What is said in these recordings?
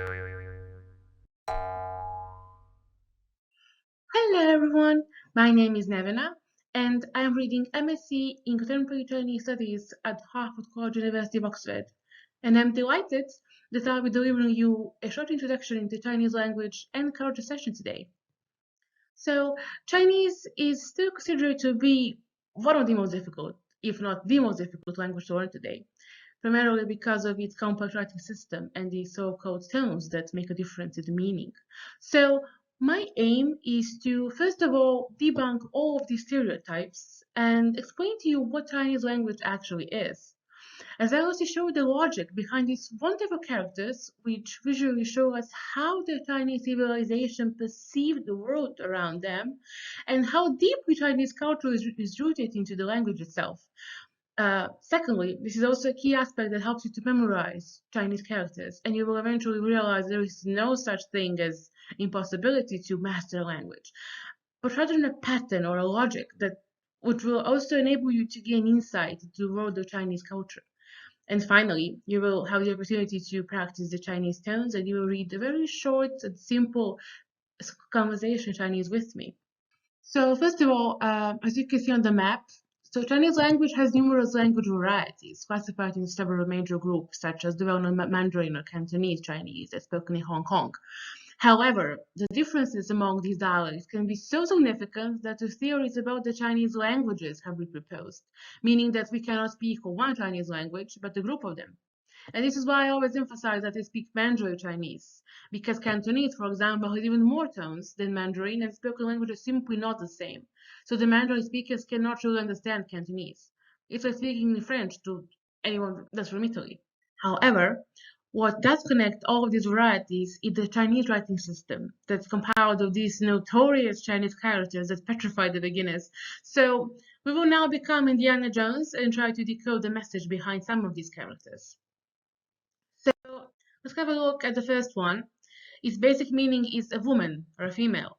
Hello everyone, my name is Nevena and I'm reading MSc in Contemporary Chinese Studies at Harvard College University of Oxford. And I'm delighted that I'll be delivering you a short introduction into Chinese language and culture session today. So, Chinese is still considered to be one of the most difficult, if not the most difficult language to learn today, primarily because of its complex writing system and the so-called tones that make a difference in the meaning. So my aim is to, first of all, debunk all of these stereotypes and explain to you what Chinese language actually is, as well as to show the logic behind these wonderful characters, which visually show us how the Chinese civilization perceived the world around them, and how deeply Chinese culture is rooted into the language itself. Secondly, this is also a key aspect that helps you to memorize Chinese characters, and you will eventually realize there is no such thing as impossibility to master a language, but rather a pattern or a logic that which will also enable you to gain insight into the world of Chinese culture. And finally, you will have the opportunity to practice the Chinese tones, and you will read a very short and simple conversation Chinese with me. So first of all, as you can see on the map, so Chinese language has numerous language varieties, classified in several major groups, such as the well-known Mandarin or Cantonese Chinese that's spoken in Hong Kong. However, the differences among these dialects can be so significant that the theories about the Chinese languages have been proposed, meaning that we cannot speak one Chinese language, but a group of them. And this is why I always emphasize that they speak Mandarin Chinese, because Cantonese, for example, has even more tones than Mandarin, and spoken language is simply not the same. So the Mandarin speakers cannot really understand Cantonese. It's like speaking French to anyone that's from Italy. However, what does connect all of these varieties is the Chinese writing system that's compiled of these notorious Chinese characters that petrify the beginners. So we will now become Indiana Jones and try to decode the message behind some of these characters. So let's have a look at the first one. Its basic meaning is a woman or a female.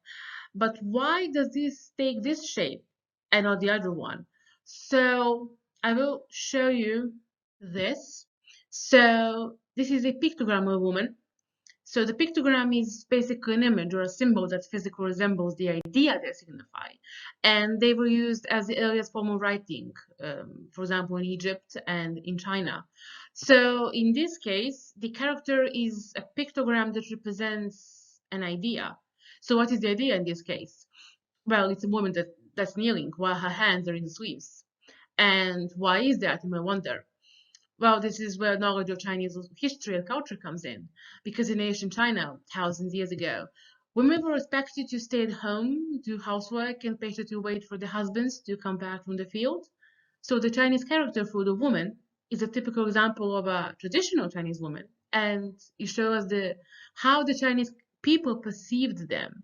But why does this take this shape and not the other one? So I will show you this. So this is a pictogram of a woman. So the pictogram is basically an image or a symbol that physically resembles the idea they signify. And they were used as the earliest form of writing, for example, in Egypt and in China. So in this case, the character is a pictogram that represents an idea. So what is the idea in this case? Well, it's a woman that's kneeling while her hands are in the sleeves. And why is that, you may wonder? Well, this is where knowledge of Chinese history and culture comes in, because in ancient China, thousands of years ago, women were expected to stay at home, do housework, and patiently wait for their husbands to come back from the field. So the Chinese character for the woman is a typical example of a traditional Chinese woman, and it shows how the Chinese people perceived them.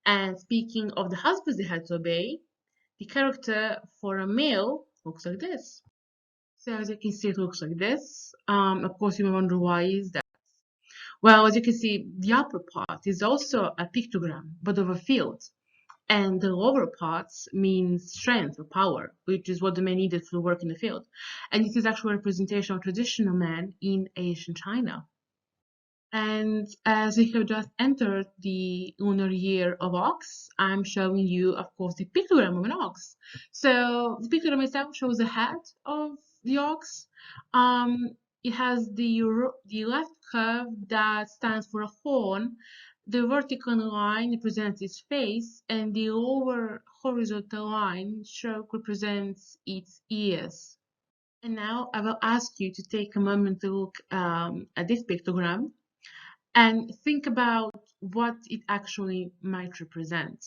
And speaking of the husbands they had to obey, the character for a male looks like this. So as you can see, it looks like this. Of course, you may wonder why is that. Well, as you can see, the upper part is also a pictogram, but of a field. And the lower parts means strength or power, which is what the man needed for work in the field. And this is actually a representation of traditional man in ancient China. And as we have just entered the lunar year of ox, I'm showing you, of course, the pictogram of an ox. So the pictogram itself shows the head of the ox. It has the left curve that stands for a horn. The vertical line represents its face, and the lower horizontal line stroke represents its ears. And now I will ask you to take a moment to look at this pictogram and think about what it actually might represent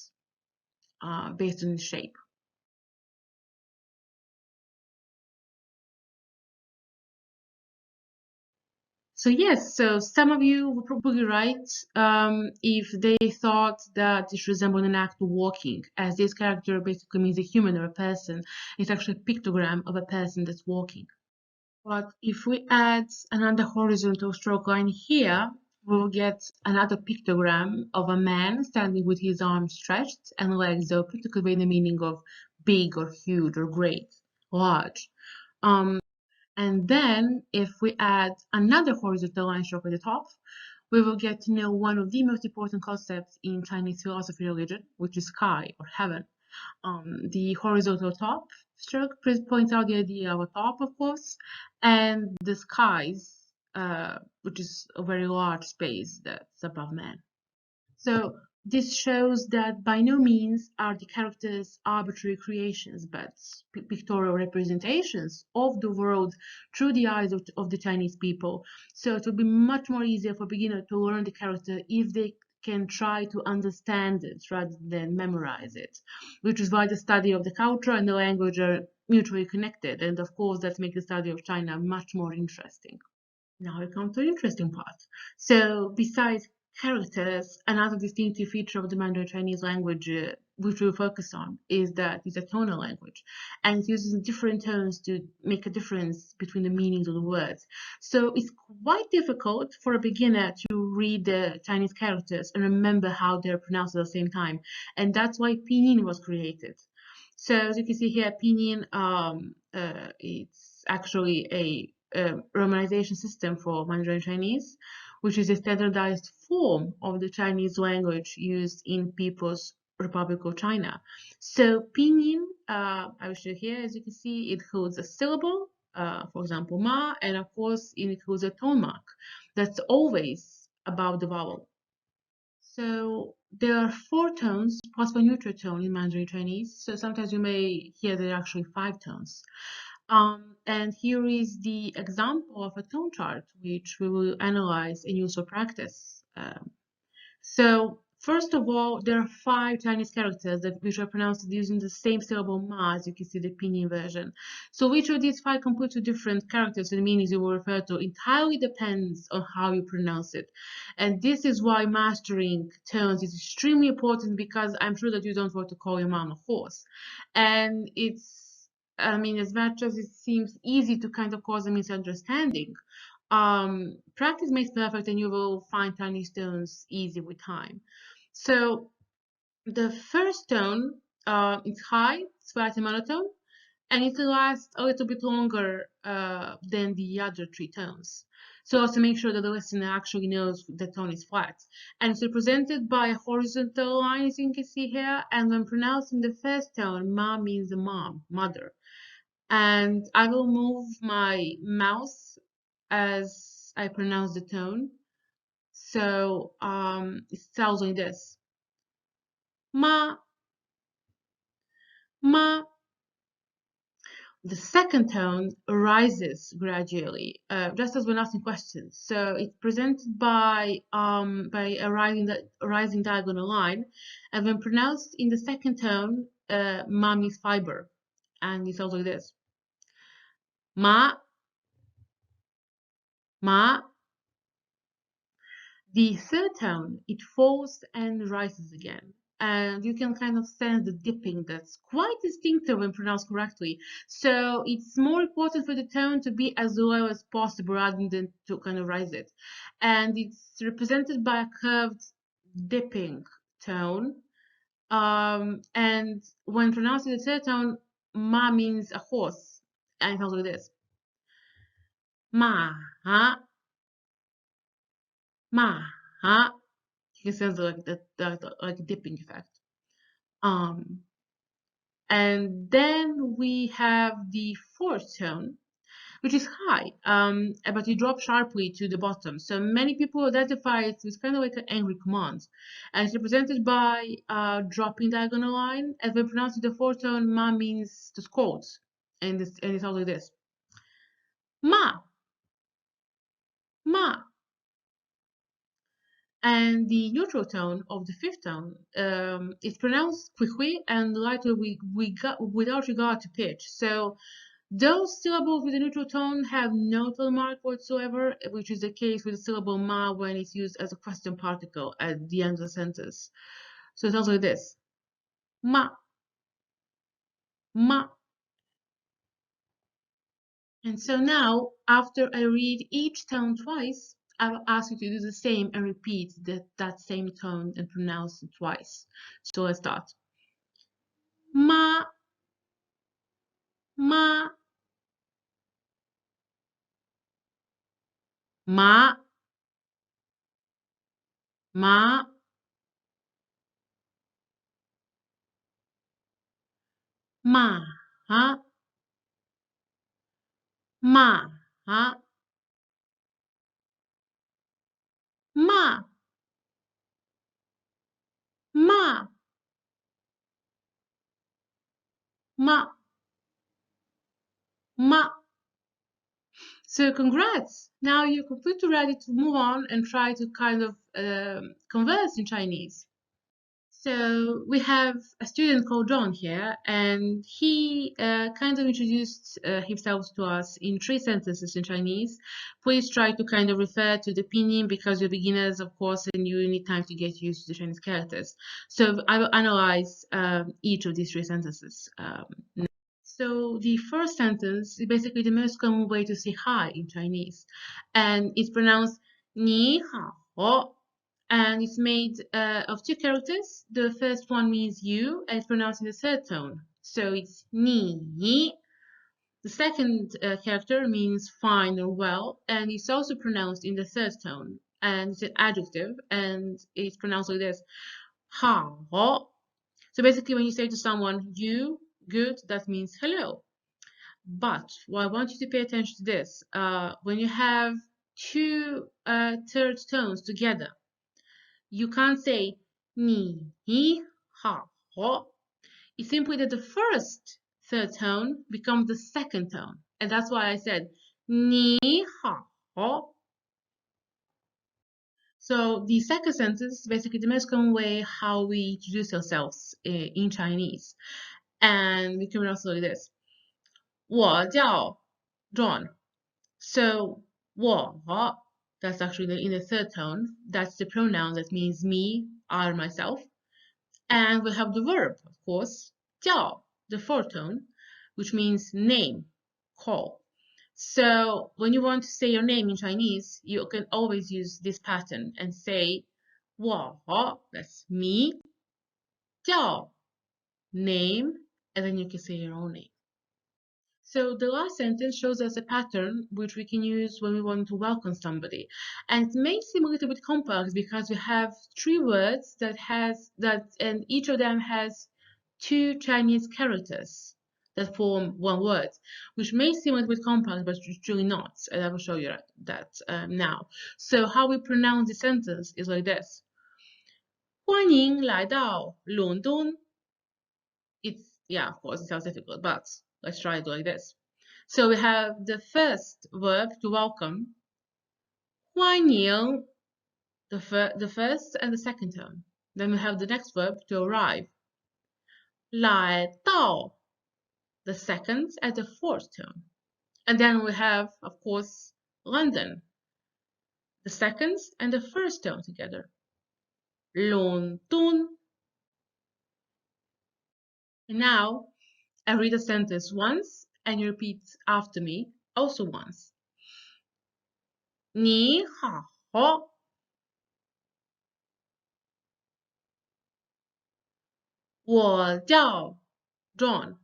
based on the shape. So yes, so some of you were probably right if they thought that it resembled an act of walking, as this character basically means a human or a person. It's actually a pictogram of a person that's walking. But if we add another horizontal stroke line here, we'll get another pictogram of a man standing with his arms stretched and legs open to convey the meaning of big or huge or great, large. And then if we add another horizontal line stroke at the top, we will get to know one of the most important concepts in Chinese philosophy religion, which is sky or heaven. The horizontal top stroke points out the idea of a top, of course, and the skies, which is a very large space that's above man. So this shows that by no means are the characters arbitrary creations, but pictorial representations of the world through the eyes of the Chinese people. So it will be much more easier for beginner to learn the character if they can try to understand it rather than memorize it, which is why the study of the culture and the language are mutually connected. And of course, that makes the study of China much more interesting. Now we come to the interesting part. So, besides characters, another distinctive feature of the Mandarin Chinese language, which we'll focus on, is that it's a tonal language, and it uses different tones to make a difference between the meanings of the words. So, it's quite difficult for a beginner to read the Chinese characters and remember how they're pronounced at the same time, and that's why pinyin was created. So as you can see here, pinyin, it's actually a romanization system for Mandarin Chinese, which is a standardized form of the Chinese language used in People's Republic of China. So pinyin, I will show here, as you can see, it holds a syllable, for example, ma, and of course it includes a tone mark that's always above the vowel. So there are four tones plus one neutral tone in Mandarin Chinese. So sometimes you may hear there are actually five tones. And here is the example of a tone chart, which we will analyze and use for practice. So first of all, there are five Chinese characters which are pronounced using the same syllable ma, as you can see the pinyin version. So which of these five completely different characters and meanings you will refer to entirely depends on how you pronounce it. And this is why mastering tones is extremely important, because I'm sure that you don't want to call your mom a horse. And I mean, as much as it seems easy to kind of cause a misunderstanding, practice makes perfect, and you will find tiny stones easy with time. So the first tone is high, slightly monotone, and it lasts a little bit longer than the other three tones. So also make sure that the listener actually knows the tone is flat. And it's represented by a horizontal line, as you can see here. And when pronouncing the first tone, ma means mom, mother. And I will move my mouse as I pronounce the tone. So it sounds like this. Ma, ma. The second tone rises gradually, just as when asking questions. So it's presented by a rising diagonal line, and when pronounced in the second tone, ma means fiber, and it sounds like this. Ma, ma. The third tone, it falls and rises again. And you can kind of sense the dipping that's quite distinctive when pronounced correctly. So it's more important for the tone to be as low as possible rather than to kind of rise it. And it's represented by a curved dipping tone. And when pronouncing the third tone, ma means a horse. And it sounds like this. Ma, ha, ma, ha. You can sense like that like a dipping effect. Um, and then we have the fourth tone, which is high, but it drops sharply to the bottom. So many people identify it with kind of like an angry command. And it's represented by a dropping diagonal line. As we pronounce it, the fourth tone, ma means to scold. And it's all like this. Ma, ma. And the neutral tone of the fifth tone is pronounced quickly and lightly without regard to pitch. So those syllables with a neutral tone have no tone mark whatsoever, which is the case with the syllable ma when it's used as a question particle at the end of the sentence. So it sounds like this. Ma, ma. And so now, after I read each tone twice, I will ask you to do the same and repeat that same tone and pronounce it twice. So let's start. Ma, ma, ma, Ma, ma, ha, ma, ha, ma, ma, ma, ma. So congrats! Now you're completely ready to move on and try to kind of converse in Chinese. So we have a student called John here, and he kind of introduced himself to us in three sentences in Chinese. Please try to kind of refer to the pinyin because you're beginners, of course, and you need time to get used to the Chinese characters. So I will analyze each of these three sentences. So the first sentence is basically the most common way to say hi in Chinese, and it's pronounced 你好, and it's made of two characters. The first one means you, and it's pronounced in the third tone. So it's 你. The second character means fine or well, and it's also pronounced in the third tone. And it's an adjective, and it's pronounced like this: 好. So basically, when you say to someone, you, good, that means hello. But well, I want you to pay attention to this. When you have two third tones together, you can't say ni hao. It's simply that the first third tone becomes the second tone. And that's why I said ni hao. So the second sentence is basically the most common way how we introduce ourselves in Chinese. And we can also do this. 我叫 John. So 我, that's actually in the third tone. That's the pronoun that means me, I, myself. And we have the verb, of course, 叫, the fourth tone, which means name, call. So when you want to say your name in Chinese, you can always use this pattern and say 我, that's me, 叫, name, and then you can say your own name. So the last sentence shows us a pattern which we can use when we want to welcome somebody. And it may seem a little bit complex because we have three words and each of them has two Chinese characters that form one word, which may seem a little bit complex, but it's really not. And I will show you that now. So how we pronounce the sentence is like this. 欢迎来到伦敦. Yeah, of course, it sounds difficult, but let's try it like this. So we have the first verb to welcome, 欢迎, the first and the second tone. Then we have the next verb to arrive, 来到, the second and the fourth tone. And then we have, of course, London, the second and the first tone together, 伦敦. And now I read a sentence once and you repeat after me also once. 你好，我叫 John。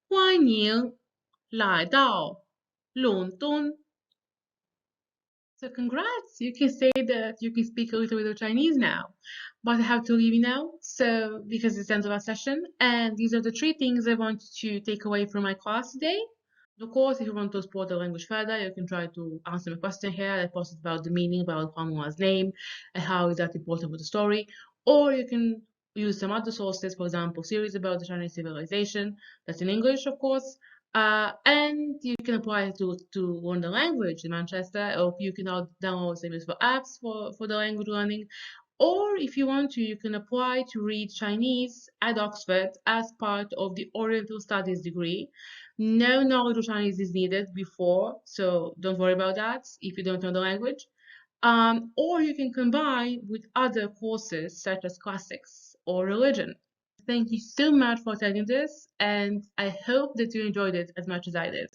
欢迎来到伦敦。So congrats, you can say that you can speak a little bit of Chinese now. But I have to leave you now, so because it's the end of our session, and these are the three things I want to take away from my class today. Of course, if you want to explore the language further, you can try to answer my question here. I posted about the meaning, about Huanghua's name, and how is that important for the story. Or you can use some other sources, for example, series about the Chinese civilization, that's in English, of course. And you can apply it to learn the language in Manchester, or you can download some useful apps for the language learning. Or if you want to, you can apply to read Chinese at Oxford as part of the Oriental Studies degree. No knowledge of Chinese is needed before, so don't worry about that if you don't know the language. Or you can combine with other courses such as classics or religion. Thank you so much for attending this, and I hope that you enjoyed it as much as I did.